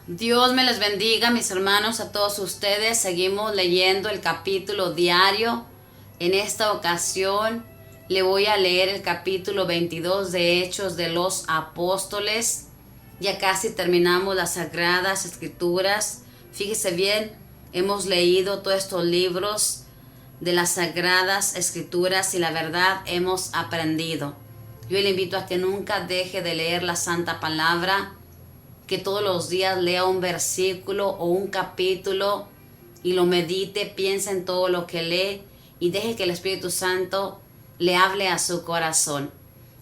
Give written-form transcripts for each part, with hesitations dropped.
Dios me les bendiga, mis hermanos, a todos ustedes. Seguimos leyendo el capítulo diario. En esta ocasión le voy a leer el capítulo 22 de Hechos de los Apóstoles. Ya casi terminamos las Sagradas Escrituras. Fíjese bien, hemos leído todos estos libros de las Sagradas Escrituras y la verdad hemos aprendido. Yo le invito a que nunca deje de leer la Santa Palabra, que todos los días lea un versículo o un capítulo y lo medite, piense en todo lo que lee y deje que el Espíritu Santo le hable a su corazón.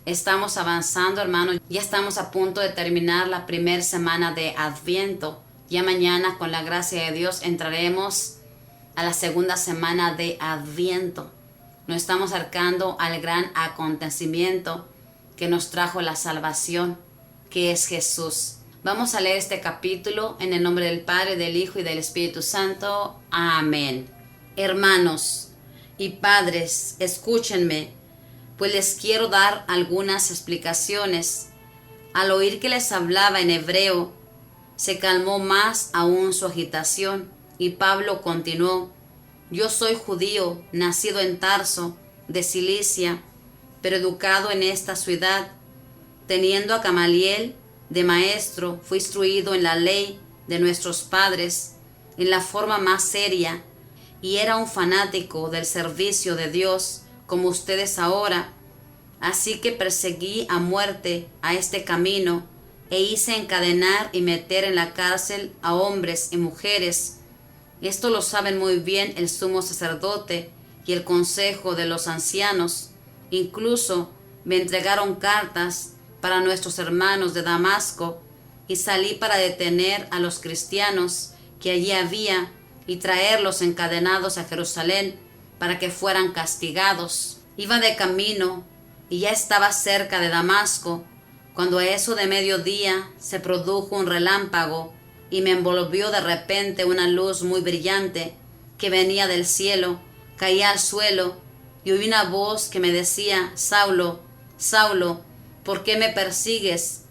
Estamos avanzando, hermanos, ya estamos a punto de terminar la primera semana de Adviento. Ya mañana, con la gracia de Dios, entraremos a la segunda semana de Adviento. Nos estamos acercando al gran acontecimiento que nos trajo la salvación, que es Jesús. Vamos a leer este capítulo en el nombre del Padre, del Hijo y del Espíritu Santo. Amén. Hermanos y padres, escúchenme, pues les quiero dar algunas explicaciones. Al oír que les hablaba en hebreo, se calmó más aún su agitación, y Pablo continuó: Yo soy judío, nacido en Tarso, de Cilicia, pero educado en esta ciudad, teniendo a Gamaliel de maestro, fui instruido en la ley de nuestros padres, en la forma más seria, y era un fanático del servicio de Dios, como ustedes ahora. Así que perseguí a muerte a este camino, e hice encadenar y meter en la cárcel a hombres y mujeres. Esto lo saben muy bien el sumo sacerdote y el consejo de los ancianos. Incluso me entregaron cartas para nuestros hermanos de Damasco, y salí para detener a los cristianos que allí había y traerlos encadenados a Jerusalén para que fueran castigados. Iba de camino y ya estaba cerca de Damasco, cuando a eso de mediodía se produjo un relámpago y me envolvió de repente una luz muy brillante que venía del cielo, caía al suelo y oí una voz que me decía: Saulo, Saulo, ¿por qué me persigues?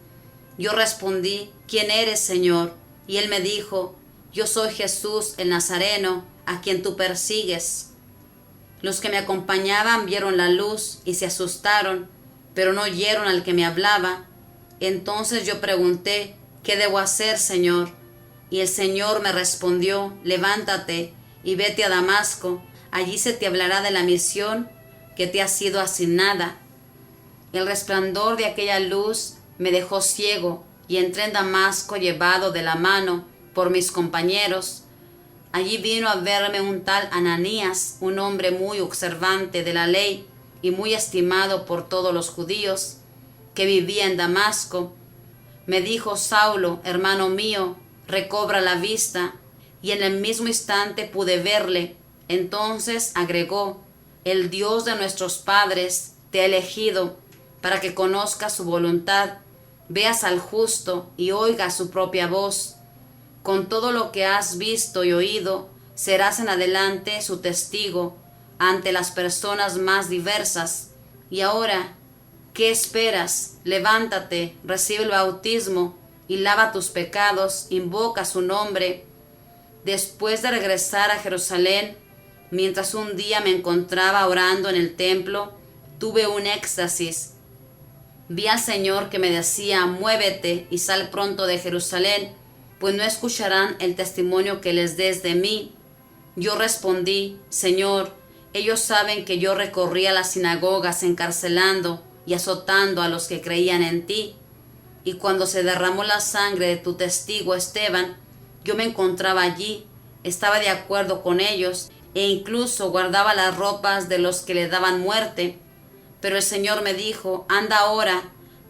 Yo respondí: ¿Quién eres, Señor? Y él me dijo: Yo soy Jesús el Nazareno, a quien tú persigues. Los que me acompañaban vieron la luz y se asustaron, pero no oyeron al que me hablaba. Entonces yo pregunté: ¿Qué debo hacer, Señor? Y el Señor me respondió: Levántate y vete a Damasco, allí se te hablará de la misión que te ha sido asignada. El resplandor de aquella luz me dejó ciego y entré en Damasco llevado de la mano por mis compañeros. Allí vino a verme un tal Ananías, un hombre muy observante de la ley y muy estimado por todos los judíos, que vivía en Damasco. Me dijo: Saulo, hermano mío, recobra la vista. Y en el mismo instante pude verle. Entonces agregó: El Dios de nuestros padres te ha elegido para que conozcas su voluntad, veas al justo y oigas su propia voz. Con todo lo que has visto y oído, serás en adelante su testigo ante las personas más diversas. Y ahora, ¿qué esperas? Levántate, recibe el bautismo y lava tus pecados, invoca su nombre. Después de regresar a Jerusalén, mientras un día me encontraba orando en el templo, tuve un éxtasis. Vi al Señor que me decía: muévete y sal pronto de Jerusalén, pues no escucharán el testimonio que les des de mí. Yo respondí: Señor, ellos saben que yo recorría las sinagogas encarcelando y azotando a los que creían en ti. Y cuando se derramó la sangre de tu testigo Esteban, yo me encontraba allí, estaba de acuerdo con ellos e incluso guardaba las ropas de los que le daban muerte. Pero el Señor me dijo: anda ahora,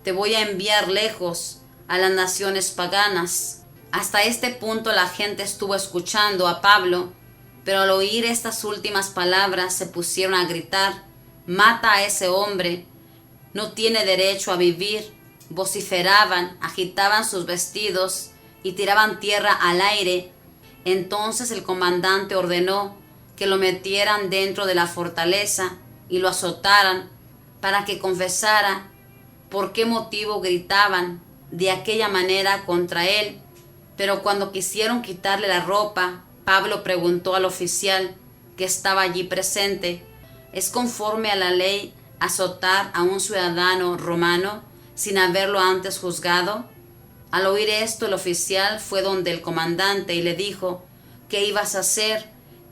te voy a enviar lejos, a las naciones paganas. Hasta este punto la gente estuvo escuchando a Pablo, pero al oír estas últimas palabras se pusieron a gritar: mata a ese hombre, no tiene derecho a vivir. Vociferaban, agitaban sus vestidos y tiraban tierra al aire. Entonces el comandante ordenó que lo metieran dentro de la fortaleza y lo azotaran, para que confesara por qué motivo gritaban de aquella manera contra él. Pero cuando quisieron quitarle la ropa, Pablo preguntó al oficial que estaba allí presente: ¿es conforme a la ley azotar a un ciudadano romano sin haberlo antes juzgado? Al oír esto, el oficial fue donde el comandante y le dijo: ¿qué ibas a hacer?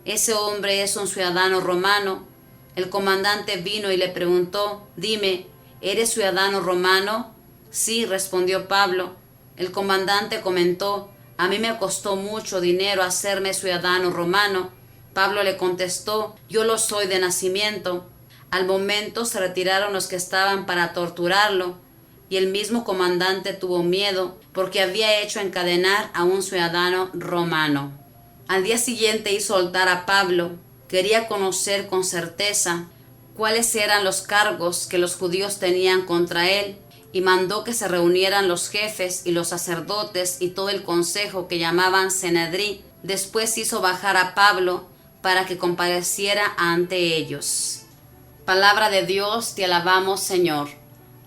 Ese hombre es un ciudadano romano. El comandante vino y le preguntó: dime, ¿eres ciudadano romano? Sí, respondió Pablo. El comandante comentó: a mí me costó mucho dinero hacerme ciudadano romano. Pablo le contestó: yo lo soy de nacimiento. Al momento se retiraron los que estaban para torturarlo, y el mismo comandante tuvo miedo porque había hecho encadenar a un ciudadano romano. Al día siguiente hizo soltar a Pablo. Quería conocer con certeza cuáles eran los cargos que los judíos tenían contra él, y mandó que se reunieran los jefes y los sacerdotes y todo el consejo que llamaban Senedrí. Después hizo bajar a Pablo para que compareciera ante ellos. Palabra de Dios, te alabamos, Señor.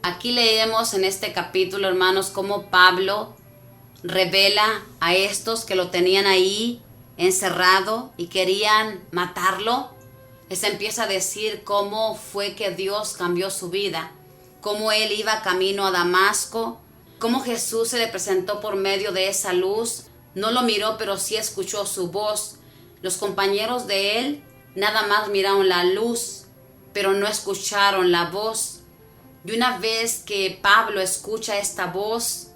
Aquí leemos en este capítulo, hermanos, cómo Pablo revela a estos que lo tenían ahí encerrado y querían matarlo. Les empieza a decir cómo fue que Dios cambió su vida, cómo él iba camino a Damasco, cómo Jesús se le presentó por medio de esa luz. No lo miró, pero sí escuchó su voz. Los compañeros de él nada más miraron la luz, pero no escucharon la voz. Y una vez que Pablo escucha esta voz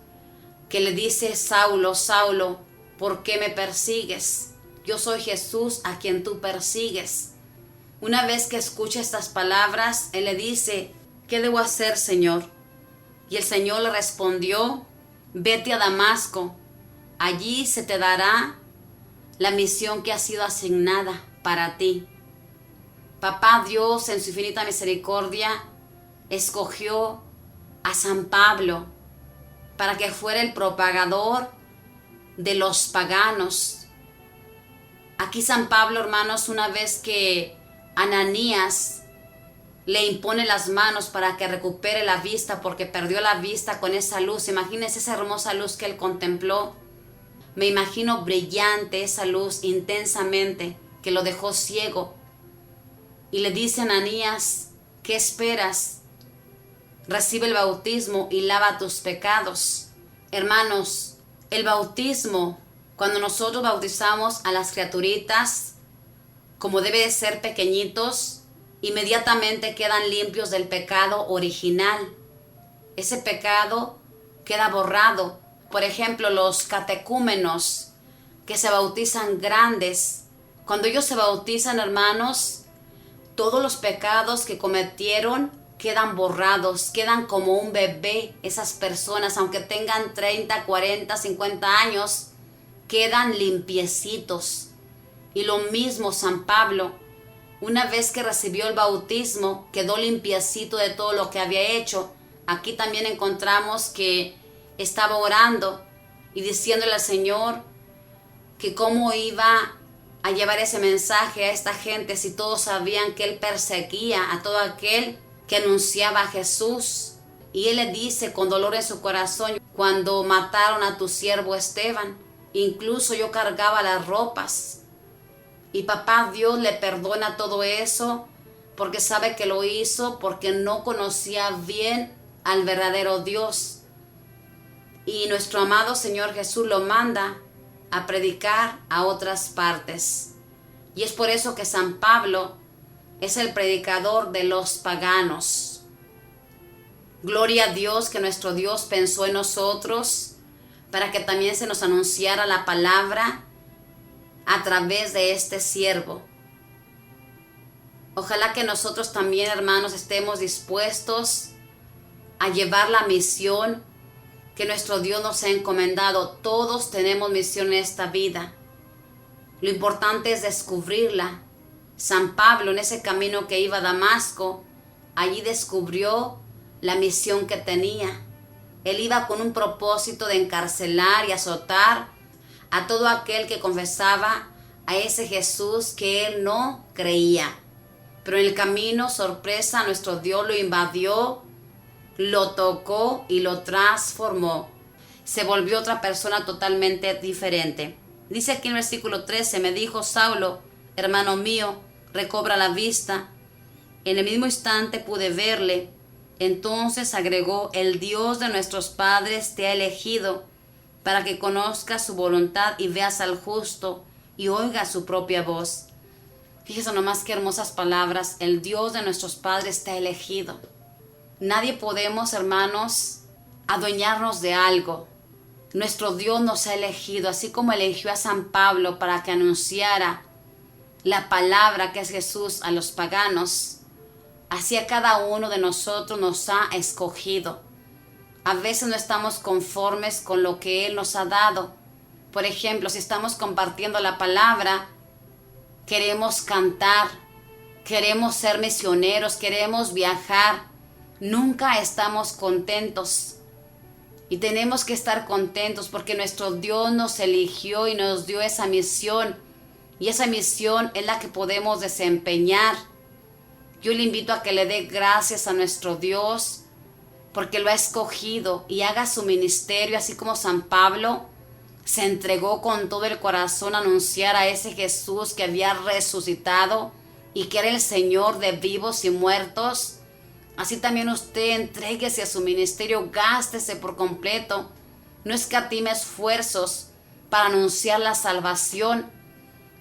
que le dice: Saulo, Saulo, ¿por qué me persigues? Yo soy Jesús a quien tú persigues. Una vez que escucha estas palabras, él le dice: ¿qué debo hacer, Señor? Y el Señor le respondió: vete a Damasco, allí se te dará la misión que ha sido asignada para ti. Papá Dios, en su infinita misericordia, escogió a San Pablo para que fuera el propagador de los paganos. Aquí San Pablo, hermanos, una vez que Ananías le impone las manos para que recupere la vista, porque perdió la vista con esa luz. Imagínense esa hermosa luz que él contempló. Me imagino brillante esa luz intensamente que lo dejó ciego. Y le dice a Ananías: ¿qué esperas? Recibe el bautismo y lava tus pecados. Hermanos, el bautismo, cuando nosotros bautizamos a las criaturitas, como debe de ser pequeñitos, inmediatamente quedan limpios del pecado original. Ese pecado queda borrado. Por ejemplo, los catecúmenos que se bautizan grandes, cuando ellos se bautizan, hermanos, todos los pecados que cometieron quedan borrados, quedan como un bebé. Esas personas, aunque tengan 30, 40, 50 años, quedan limpiecitos. Y lo mismo San Pablo, una vez que recibió el bautismo, quedó limpiecito de todo lo que había hecho. Aquí también encontramos que estaba orando y diciéndole al Señor que cómo iba a llevar ese mensaje a esta gente si todos sabían que él perseguía a todo aquel que anunciaba a Jesús. Y él le dice con dolor en su corazón: cuando mataron a tu siervo Esteban, incluso yo cargaba las ropas. Y papá Dios le perdona todo eso porque sabe que lo hizo porque no conocía bien al verdadero Dios. Y nuestro amado Señor Jesús lo manda a predicar a otras partes. Y es por eso que San Pablo es el predicador de los paganos. Gloria a Dios que nuestro Dios pensó en nosotros para que también se nos anunciara la palabra a través de este siervo. Ojalá que nosotros también, hermanos, estemos dispuestos a llevar la misión que nuestro Dios nos ha encomendado. Todos tenemos misión en esta vida. Lo importante es descubrirla. San Pablo, en ese camino que iba a Damasco, allí descubrió la misión que tenía. Él iba con un propósito de encarcelar y azotar a todo aquel que confesaba a ese Jesús que él no creía. Pero en el camino, sorpresa, nuestro Dios lo invadió, lo tocó y lo transformó. se volvió otra persona totalmente diferente. Dice aquí en el versículo 13, me dijo Saulo, hermano mío, recobra la vista. En el mismo instante pude verle. Entonces agregó, el Dios de nuestros padres te ha elegido para que conozcas su voluntad y veas al justo y oigas su propia voz. Fíjese nomás qué hermosas palabras. El Dios de nuestros padres te ha elegido. Nadie podemos, hermanos, adueñarnos de algo. Nuestro Dios nos ha elegido, así como eligió a San Pablo para que anunciara la palabra que es Jesús a los paganos. Así a cada uno de nosotros nos ha escogido. A veces no estamos conformes con lo que Él nos ha dado. Por ejemplo, si estamos compartiendo la palabra, queremos cantar, queremos ser misioneros, queremos viajar. Nunca estamos contentos. Y tenemos que estar contentos porque nuestro Dios nos eligió y nos dio esa misión. Y esa misión es la que podemos desempeñar. Yo le invito a que le dé gracias a nuestro Dios porque lo ha escogido y haga su ministerio así como San Pablo se entregó con todo el corazón a anunciar a ese Jesús que había resucitado y que era el Señor de vivos y muertos. Así también usted entréguese a su ministerio, gástese por completo, no escatime esfuerzos para anunciar la salvación.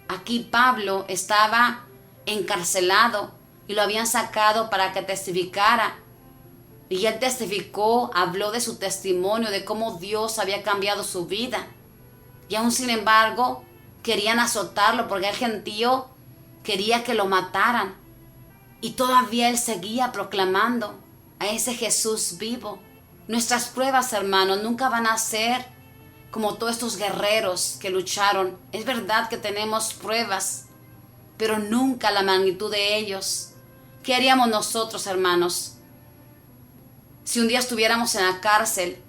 Aquí Pablo estaba encarcelado y lo habían sacado para que testificara. Y él testificó, habló de su testimonio, de cómo Dios había cambiado su vida. Y aún sin embargo, querían azotarlo porque el gentío quería que lo mataran. Y todavía él seguía proclamando a ese Jesús vivo. Nuestras pruebas, hermanos, nunca van a ser como todos estos guerreros que lucharon. Es verdad que tenemos pruebas, pero nunca la magnitud de ellos. ¿Qué haríamos nosotros, hermanos? Si un día estuviéramos en la cárcel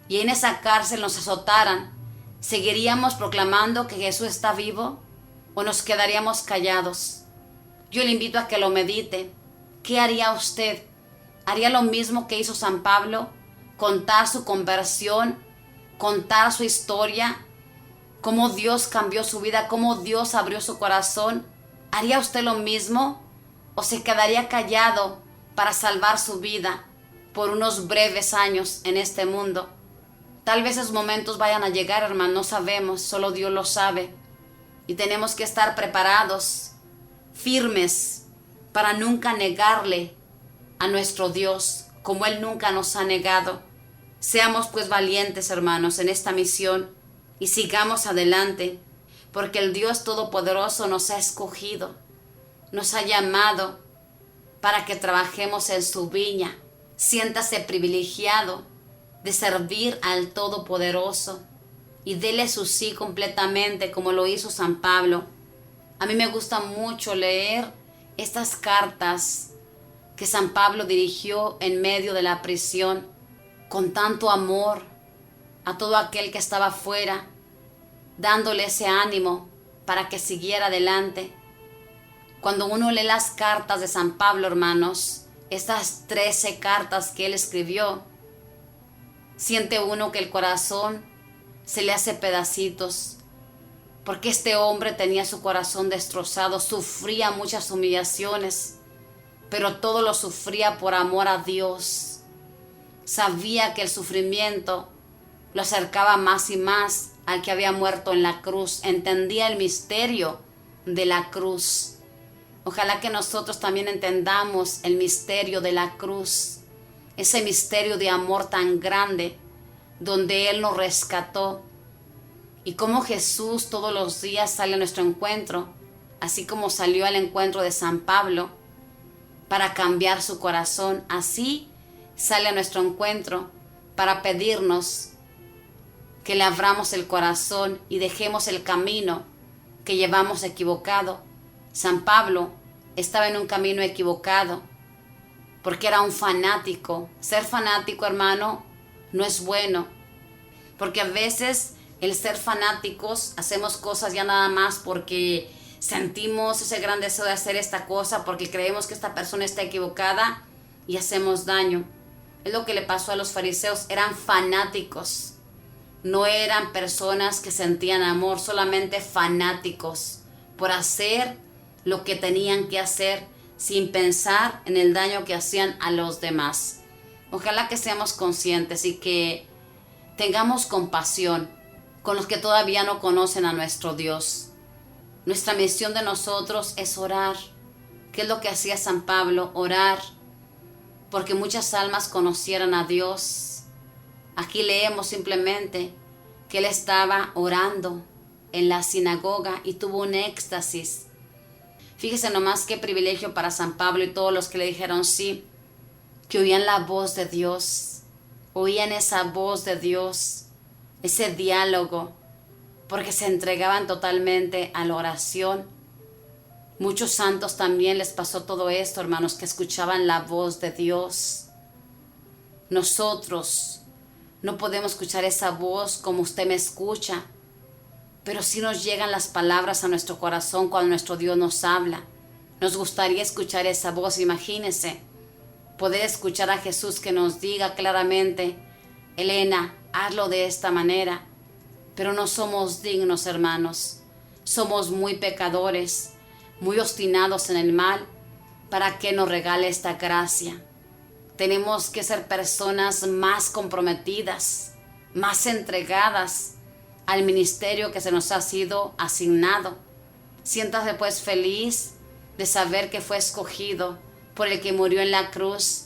y en esa cárcel nos azotaran, ¿seguiríamos proclamando que Jesús está vivo o nos quedaríamos callados? Yo le invito a que lo medite. ¿Qué haría usted? ¿Haría lo mismo que hizo San Pablo? ¿Contar su conversión? ¿Contar su historia? ¿Cómo Dios cambió su vida? ¿Cómo Dios abrió su corazón? ¿Haría usted lo mismo? ¿O se quedaría callado para salvar su vida por unos breves años en este mundo? Tal vez esos momentos vayan a llegar, hermano, no sabemos, solo Dios lo sabe. Y tenemos que estar preparados, firmes, para nunca negarle a nuestro Dios, como Él nunca nos ha negado. Seamos pues valientes, hermanos, en esta misión y sigamos adelante, porque el Dios Todopoderoso nos ha escogido, nos ha llamado para que trabajemos en su viña. Siéntase privilegiado de servir al Todopoderoso y dele su sí completamente como lo hizo San Pablo. A mí me gusta mucho leer estas cartas que San Pablo dirigió en medio de la prisión con tanto amor a todo aquel que estaba fuera, dándole ese ánimo para que siguiera adelante. Cuando uno lee las cartas de San Pablo, hermanos, estas 13 cartas que él escribió, siente uno que el corazón se le hace pedacitos, porque este hombre tenía su corazón destrozado, sufría muchas humillaciones, pero todo lo sufría por amor a Dios. Sabía que el sufrimiento lo acercaba más y más al que había muerto en la cruz. Entendía el misterio de la cruz. Ojalá que nosotros también entendamos el misterio de la cruz, ese misterio de amor tan grande, donde Él nos rescató. Y cómo Jesús todos los días sale a nuestro encuentro, así como salió al encuentro de San Pablo, para cambiar su corazón. Así sale a nuestro encuentro para pedirnos que le abramos el corazón y dejemos el camino que llevamos equivocado. San Pablo estaba en un camino equivocado porque era un fanático. Ser fanático, hermano, no es bueno, porque a veces el ser fanáticos hacemos cosas ya nada más porque sentimos ese gran deseo de hacer esta cosa, porque creemos que esta persona está equivocada y hacemos daño. Es lo que le pasó a los fariseos, eran fanáticos. No eran personas que sentían amor, solamente fanáticos por hacer lo que tenían que hacer sin pensar en el daño que hacían a los demás. Ojalá que seamos conscientes y que tengamos compasión con los que todavía no conocen a nuestro Dios. Nuestra misión de nosotros es orar. ¿Qué es lo que hacía San Pablo? Orar porque muchas almas conocieran a Dios. Aquí leemos simplemente que él estaba orando en la sinagoga y tuvo un éxtasis. Fíjese nomás qué privilegio para San Pablo y todos los que le dijeron sí, que oían la voz de Dios, oían esa voz de Dios, ese diálogo, porque se entregaban totalmente a la oración. Muchos santos también les pasó todo esto, hermanos, que escuchaban la voz de Dios. Nosotros no podemos escuchar esa voz como usted me escucha, pero sí nos llegan las palabras a nuestro corazón cuando nuestro Dios nos habla. Nos gustaría escuchar esa voz, imagínese, poder escuchar a Jesús que nos diga claramente, Elena, hazlo de esta manera. Pero no somos dignos, hermanos. Somos muy pecadores, muy obstinados en el mal, para que nos regale esta gracia. Tenemos que ser personas más comprometidas, más entregadas al ministerio que se nos ha sido asignado. Siéntase pues feliz de saber que fue escogido por el que murió en la cruz,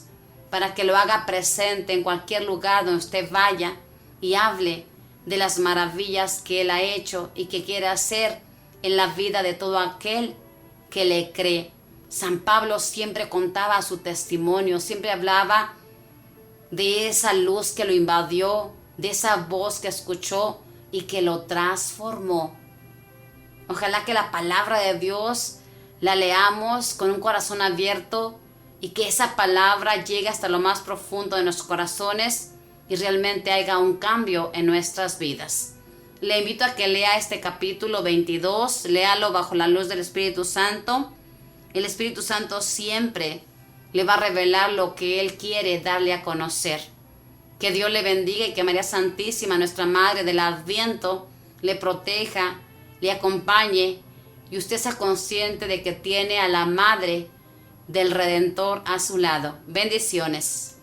para que lo haga presente en cualquier lugar donde usted vaya y hable de las maravillas que Él ha hecho y que quiere hacer en la vida de todo aquel que le cree. San Pablo siempre contaba su testimonio, siempre hablaba de esa luz que lo invadió, de esa voz que escuchó y que lo transformó. Ojalá que la palabra de Dios la leamos con un corazón abierto y que esa palabra llegue hasta lo más profundo de nuestros corazones y realmente haya un cambio en nuestras vidas. Le invito a que lea este capítulo 22, léalo bajo la luz del Espíritu Santo. El Espíritu Santo siempre le va a revelar lo que Él quiere darle a conocer. Que Dios le bendiga y que María Santísima, nuestra Madre del Adviento, le proteja, le acompañe y usted sea consciente de que tiene a la Madre del Redentor a su lado. Bendiciones.